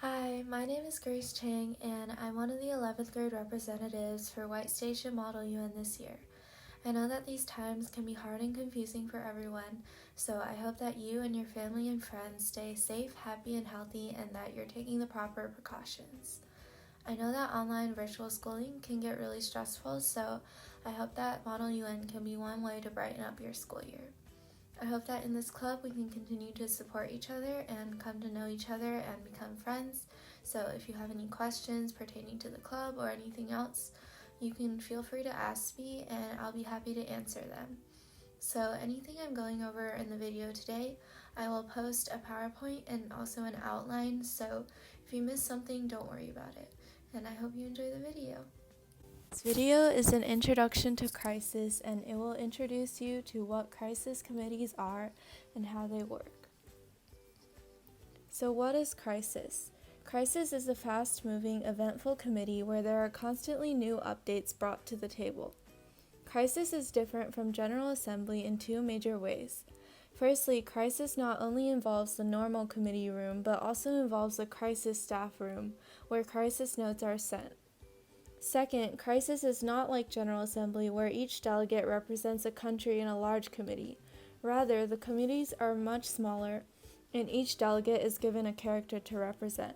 Hi, my name is Grace Chang, and I'm one of the 11th grade representatives for White Station Model UN this year. I know that these times can be hard and confusing for everyone, so I hope that you and your family and friends stay safe, happy, and healthy, and that you're taking the proper precautions. I know that online virtual schooling can get really stressful, so I hope that Model UN can be one way to brighten up your school year. I hope that in this club we can continue to support each other and come to know each other and become friends. So if you have any questions pertaining to the club or anything else, you can feel free to ask me and I'll be happy to answer them. So anything I'm going over in the video today, I will post a PowerPoint and also an outline, so if you miss something, don't worry about it. And I hope you enjoy the video. This video is an introduction to crisis, and it will introduce you to what crisis committees are and how they work. So what is crisis? Crisis is a fast-moving, eventful committee where there are constantly new updates brought to the table. Crisis is different from General Assembly in two major ways. Firstly, crisis not only involves the normal committee room, but also involves the crisis staff room, where crisis notes are sent. Second, crisis is not like General Assembly where each delegate represents a country in a large committee. Rather, the committees are much smaller, and each delegate is given a character to represent.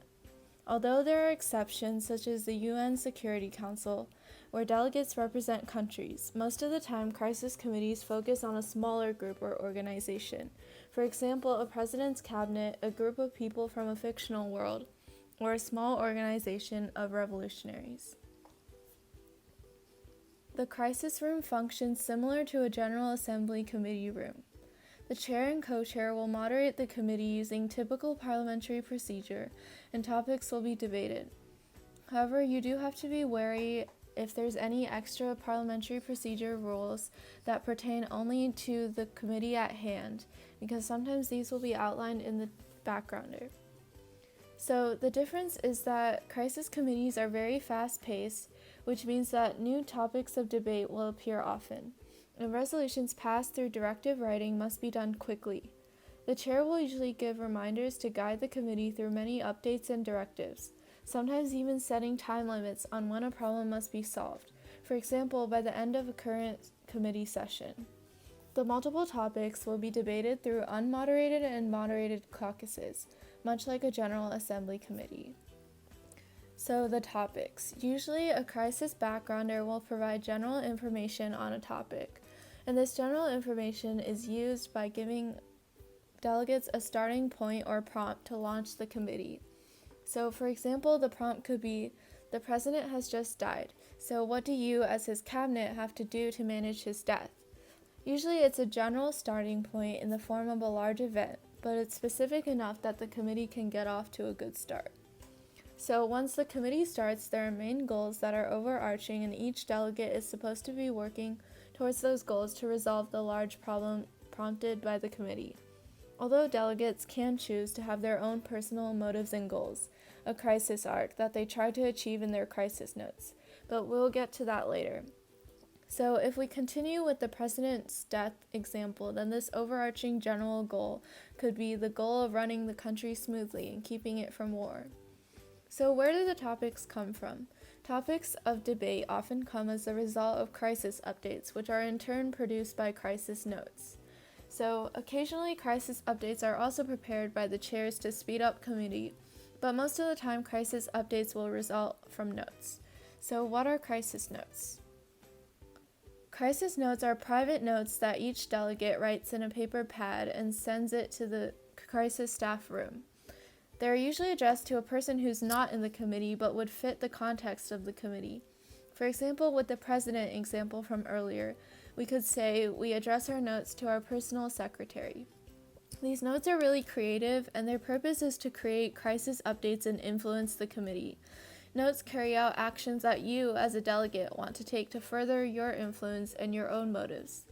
Although there are exceptions, such as the UN Security Council, where delegates represent countries, most of the time crisis committees focus on a smaller group or organization. For example, a president's cabinet, a group of people from a fictional world, or a small organization of revolutionaries. The crisis room functions similar to a General Assembly committee room. The chair and co-chair will moderate the committee using typical parliamentary procedure, and topics will be debated. However, you do have to be wary if there's any extra parliamentary procedure rules that pertain only to the committee at hand, because sometimes these will be outlined in the backgrounder. So the difference is that crisis committees are very fast-paced, which means that new topics of debate will appear often, and resolutions passed through directive writing must be done quickly. The chair will usually give reminders to guide the committee through many updates and directives, sometimes even setting time limits on when a problem must be solved, for example, by the end of a current committee session. The multiple topics will be debated through unmoderated and moderated caucuses, much like a General Assembly committee. So the topics. Usually a crisis backgrounder will provide general information on a topic, and this general information is used by giving delegates a starting point or prompt to launch the committee. So for example, the prompt could be, the president has just died, so what do you as his cabinet have to do to manage his death? Usually it's a general starting point in the form of a large event, but it's specific enough that the committee can get off to a good start. So once the committee starts, there are main goals that are overarching, and each delegate is supposed to be working towards those goals to resolve the large problem prompted by the committee. Although delegates can choose to have their own personal motives and goals, a crisis arc that they try to achieve in their crisis notes, but we'll get to that later. So if we continue with the president's death example, then this overarching general goal could be the goal of running the country smoothly and keeping it from war. So where do the topics come from? Topics of debate often come as a result of crisis updates, which are in turn produced by crisis notes. So occasionally crisis updates are also prepared by the chairs to speed up committee, but most of the time crisis updates will result from notes. So what are crisis notes? Crisis notes are private notes that each delegate writes in a paper pad and sends it to the crisis staff room. They are usually addressed to a person who's not in the committee but would fit the context of the committee. For example, with the president example from earlier, we could say we address our notes to our personal secretary. These notes are really creative, and their purpose is to create crisis updates and influence the committee. Notes carry out actions that you, as a delegate, want to take to further your influence and your own motives.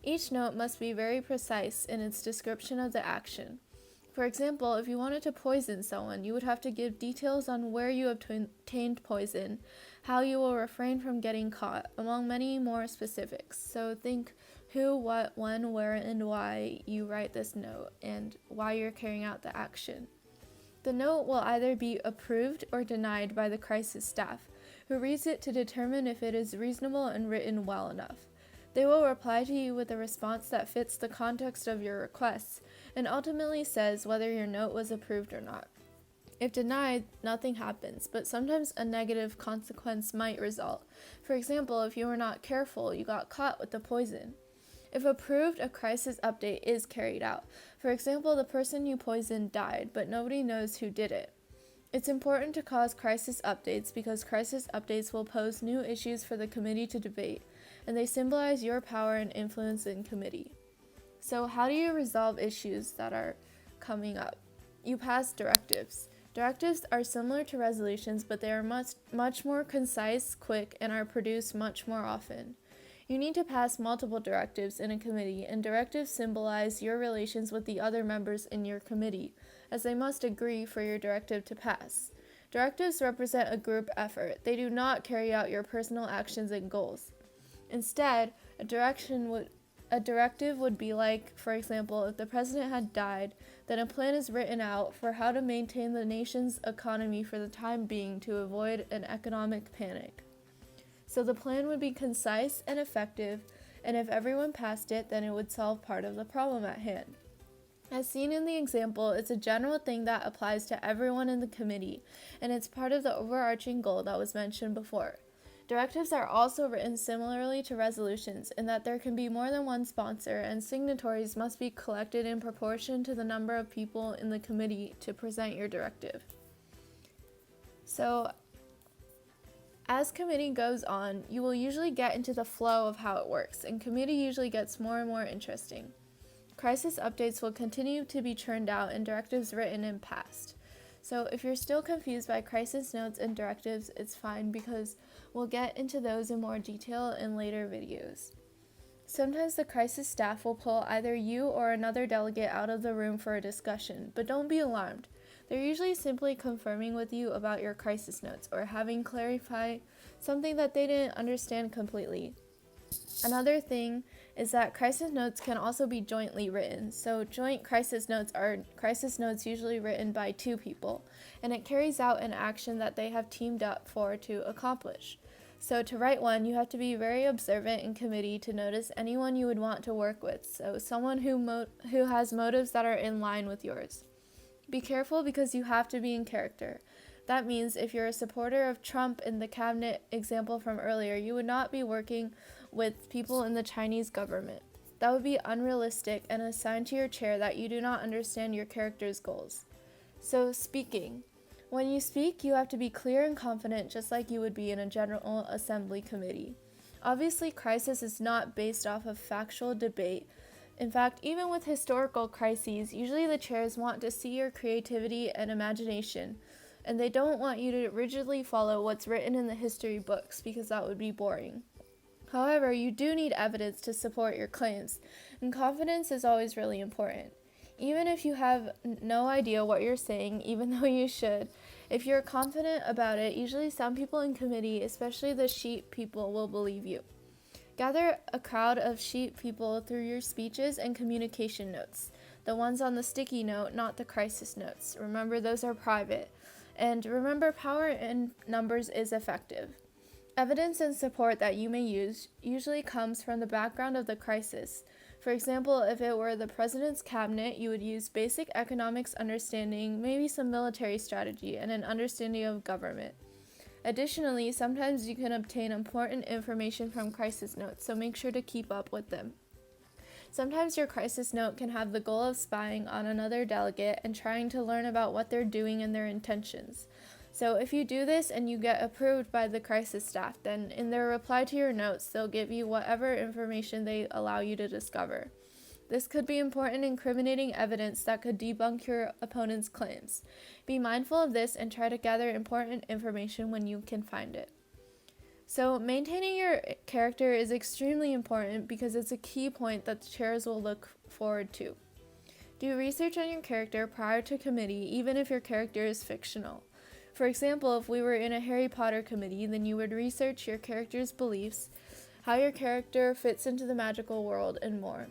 Each note must be very precise in its description of the action. For example, if you wanted to poison someone, you would have to give details on where you obtained poison, how you will refrain from getting caught, among many more specifics. So think who, what, when, where, and why you write this note, and why you're carrying out the action. The note will either be approved or denied by the crisis staff, who reads it to determine if it is reasonable and written well enough. They will reply to you with a response that fits the context of your requests and ultimately says whether your note was approved or not. If denied, nothing happens, but sometimes a negative consequence might result. For example, if you were not careful, you got caught with the poison. If approved, a crisis update is carried out. For example, the person you poisoned died, but nobody knows who did it. It's important to cause crisis updates because crisis updates will pose new issues for the committee to debate, and they symbolize your power and influence in committee. So how do you resolve issues that are coming up? You pass directives. Directives are similar to resolutions, but they are much more concise, quick, and are produced much more often. You need to pass multiple directives in a committee, and directives symbolize your relations with the other members in your committee, as they must agree for your directive to pass. Directives represent a group effort. They do not carry out your personal actions and goals. Instead, a directive would be like, for example, if the president had died, then a plan is written out for how to maintain the nation's economy for the time being to avoid an economic panic. So the plan would be concise and effective, and if everyone passed it, then it would solve part of the problem at hand. As seen in the example, it's a general thing that applies to everyone in the committee, and it's part of the overarching goal that was mentioned before. Directives are also written similarly to resolutions in that there can be more than one sponsor, and signatories must be collected in proportion to the number of people in the committee to present your directive. So, as committee goes on, you will usually get into the flow of how it works, and committee usually gets more and more interesting. Crisis updates will continue to be churned out and directives written and passed. So if you're still confused by crisis notes and directives, it's fine because we'll get into those in more detail in later videos. Sometimes the crisis staff will pull either you or another delegate out of the room for a discussion, but don't be alarmed. They're usually simply confirming with you about your crisis notes or having clarified something that they didn't understand completely. Another thing is that crisis notes can also be jointly written. So joint crisis notes are crisis notes usually written by two people, and it carries out an action that they have teamed up for to accomplish. So to write one, you have to be very observant in committee to notice anyone you would want to work with, so someone who has motives that are in line with yours. Be careful because you have to be in character. That means if you're a supporter of Trump in the cabinet example from earlier, you would not be working with people in the Chinese government. That would be unrealistic and a sign to your chair that you do not understand your character's goals. So speaking. When you speak, you have to be clear and confident just like you would be in a General Assembly committee. Obviously, crisis is not based off of factual debate. In fact, even with historical crises, usually the chairs want to see your creativity and imagination, and they don't want you to rigidly follow what's written in the history books because that would be boring. However, you do need evidence to support your claims, and confidence is always really important. Even if you have no idea what you're saying, even though you should, if you're confident about it, usually some people in committee, especially the sheep people, will believe you. Gather a crowd of sheep people through your speeches and communication notes. The ones on the sticky note, not the crisis notes. Remember, those are private. And remember, power in numbers is effective. Evidence and support that you may use usually comes from the background of the crisis. For example, if it were the president's cabinet, you would use basic economics understanding, maybe some military strategy, and an understanding of government. Additionally, sometimes you can obtain important information from crisis notes, so make sure to keep up with them. Sometimes your crisis note can have the goal of spying on another delegate and trying to learn about what they're doing and their intentions. So if you do this and you get approved by the crisis staff, then in their reply to your notes, they'll give you whatever information they allow you to discover. This could be important incriminating evidence that could debunk your opponent's claims. Be mindful of this and try to gather important information when you can find it. So maintaining your character is extremely important because it's a key point that the chairs will look forward to. Do research on your character prior to committee, even if your character is fictional. For example, if we were in a Harry Potter committee, then you would research your character's beliefs, how your character fits into the magical world, and more.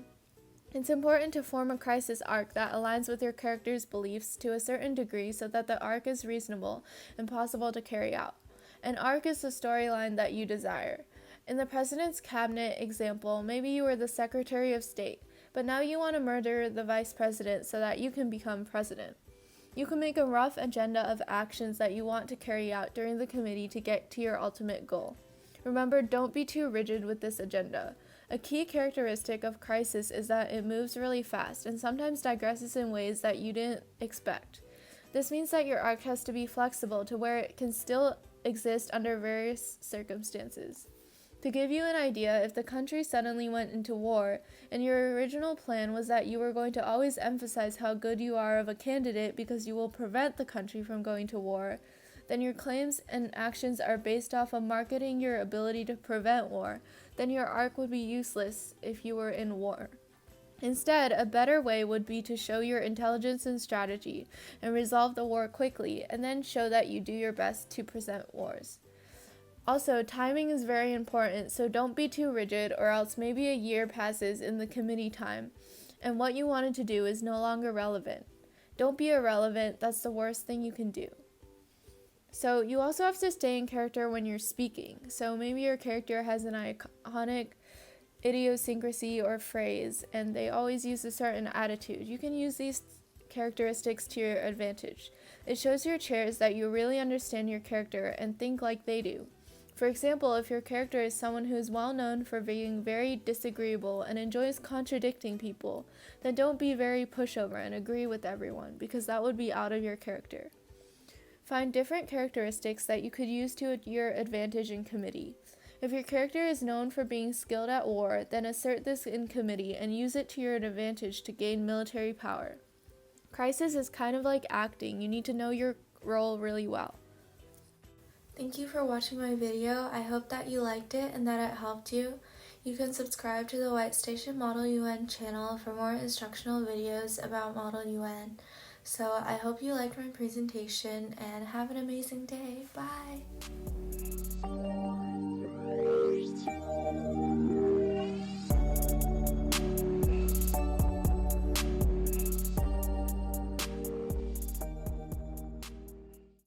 It's important to form a crisis arc that aligns with your character's beliefs to a certain degree so that the arc is reasonable and possible to carry out. An arc is the storyline that you desire. In the president's cabinet example, maybe you were the Secretary of State, but now you want to murder the vice president so that you can become president. You can make a rough agenda of actions that you want to carry out during the committee to get to your ultimate goal. Remember, don't be too rigid with this agenda. A key characteristic of crisis is that it moves really fast and sometimes digresses in ways that you didn't expect. This means that your arc has to be flexible to where it can still exist under various circumstances. To give you an idea, if the country suddenly went into war, and your original plan was that you were going to always emphasize how good you are of a candidate because you will prevent the country from going to war, then your claims and actions are based off of marketing your ability to prevent war, then your arc would be useless if you were in war. Instead, a better way would be to show your intelligence and strategy and resolve the war quickly, and then show that you do your best to prevent wars. Also, timing is very important, so don't be too rigid or else maybe a year passes in the committee time, and what you wanted to do is no longer relevant. Don't be irrelevant, that's the worst thing you can do. So you also have to stay in character when you're speaking. So maybe your character has an iconic idiosyncrasy or phrase, and they always use a certain attitude. You can use these characteristics to your advantage. It shows your chairs that you really understand your character and think like they do. For example, if your character is someone who is well known for being very disagreeable and enjoys contradicting people, then don't be very pushover and agree with everyone, because that would be out of your character. Find different characteristics that you could use to your advantage in committee. If your character is known for being skilled at war, then assert this in committee and use it to your advantage to gain military power. Crisis is kind of like acting. You need to know your role really well. Thank you for watching my video. I hope that you liked it and that it helped you. You can subscribe to the White Station Model UN channel for more instructional videos about Model UN. So I hope you liked my presentation and have an amazing day. Bye!